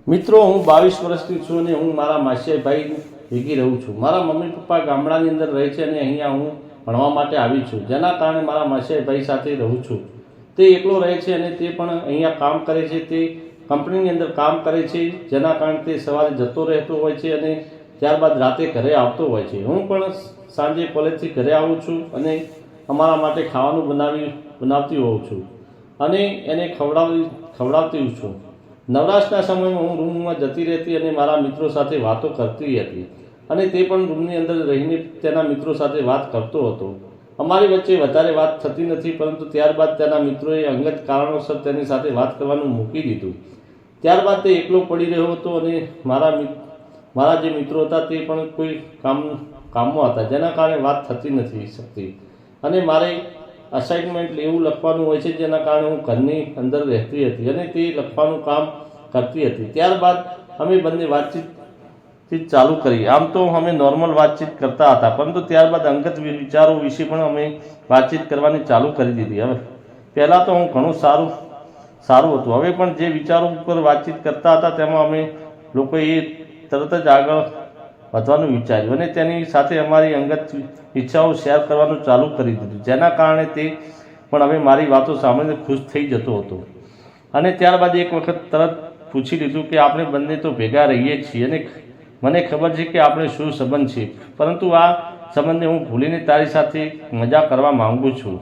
મિત્રો હું 22 વર્ષની છું અને હું મારા માસીભાઈ ભેગી રહું છું। મારા મમ્મી પપ્પા ગામડાની અંદર રહે છે અને અહીંયા હું ભણવા માટે આવી છું, જેના કારણે મારા માસીભાઈ સાથે રહું છું। તે એકલો રહે છે અને તે પણ અહીંયા કામ કરે છે, તે કંપનીની અંદર કામ કરે છે, જેના કારણે તે સવારે જતો રહેતો હોય છે અને ત્યારબાદ રાતે ઘરે આવતો હોય છે। હું પણ સાંજે કોલેજથી ઘરે આવું છું અને અમારા માટે ખાવાનું બનાવતી હોઉં છું અને એને ખવડાવતી છું। નવરાશના સમયમાં હું રૂમમાં જતી રહેતી અને મારા મિત્રો સાથે વાતો કરતી હતી અને તે પણ રૂમની અંદર રહીને તેના મિત્રો સાથે વાત કરતો હતો। અમારી વચ્ચે વધારે વાત થતી નથી, પરંતુ ત્યારબાદ તેના મિત્રોએ અંગત કારણોસર તેની સાથે વાત કરવાનું મૂકી દીધું। ત્યારબાદ તે એકલો પડી રહ્યો હતો અને મારા જે મિત્રો હતા તે પણ કોઈ કામમાં હતા, જેના કારણે વાત થતી નથી શકતી અને મારે અસાઇનમેન્ટ એવું લખવાનું હોય છે, જેના કારણે હું ઘરની અંદર રહેતી હતી અને તે લખવાનું કામ કરતી હતી। ત્યારબાદ અમે બંને વાતચીત ચાલુ કરી। આમ તો અમે નોર્મલ વાતચીત કરતા હતા, પરંતુ ત્યારબાદ અંગત વિચારો વિશે પણ અમે વાતચીત કરવાની ચાલુ કરી દીધી। હવે પહેલાં તો હું ઘણું સારું હતું, હવે પણ જે વિચારો ઉપર વાતચીત કરતા હતા તેમાં અમે લોકોએ તરત જ આગળ વધવાનું વિચાર્યું અને તેની સાથે અમારી અંગત ઈચ્છાઓ શેર કરવાનું ચાલુ કરી દીધું, જેના કારણે તે પણ હવે મારી વાતો સાંભળીને ખુશ થઈ જતો હતો અને ત્યારબાદ એક વખત તરત પૂછી લીધું કે આપણે બંને તો ભેગા રહીએ છીએ અને મને ખબર છે કે આપણે શું સંબંધ છે, પરંતુ આ સંબંધને હું ભૂલીને તારી સાથે મજા કરવા માગું છું।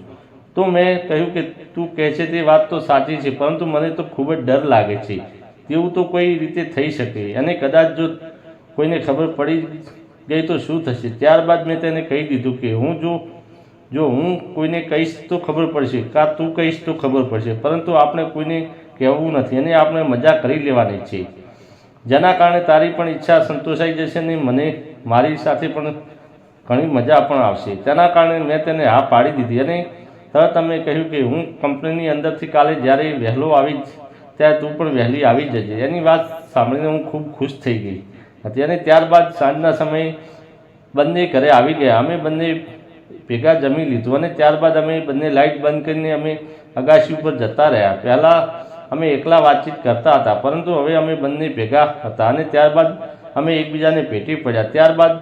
તો મેં કહ્યું કે તું કહે છે તે વાત તો સાચી છે, પરંતુ મને તો ખૂબ જ ડર લાગે છે, તેવું તો કોઈ રીતે થઈ શકે અને કદાચ જો કોઈને ખબર પડી ગઈ તો શું થશે? ત્યારબાદ મેં તેને કહી દીધું કે જો હું કોઈને કહીશ તો ખબર પડશે, કાં તું કહીશ તો ખબર પડશે, પરંતુ આપણે કોઈને કહેવું નથી અને આપણે મજા કરી લેવાની છે, જેના કારણે તારી પણ ઈચ્છા સંતોષાઈ જશે અને મને મારી સાથે પણ ઘણી મજા પણ આવશે। તેના કારણે મેં તેને હા પાડી દીધી અને તરત અમે કહ્યું કે હું કંપનીની અંદરથી કાલે જ્યારે વહેલો આવીશ ત્યારે તું પણ વહેલી આવી જજે। એની વાત સાંભળીને હું ખૂબ ખુશ થઈ ગઈ હતી અને ત્યારબાદ સાંજના સમયે બંને ઘરે આવી ગયા। અમે બંને ભેગા જમી લીધું અને ત્યારબાદ અમે બંને લાઇટ બંધ કરીને અમે અગાશી ઉપર જતા રહ્યા। પહેલાં અમે એકલા વાતચીત કરતા હતા, પરંતુ હવે અમે બંને ભેગા હતા અને ત્યારબાદ અમે એકબીજાને ભેટી પડ્યા। ત્યારબાદ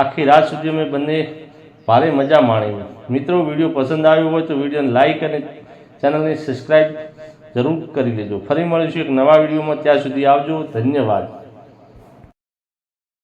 આખી રાત સુધી અમે બંને ભારે મજા માણી। મિત્રો, વિડીયો પસંદ આવ્યો હોય તો વિડીયોને લાઇક અને ચેનલને સબસ્ક્રાઈબ જરૂર કરી લેજો। ફરી મળીશું એક નવા વિડીયોમાં, ત્યાં સુધી આવજો, ધન્યવાદ।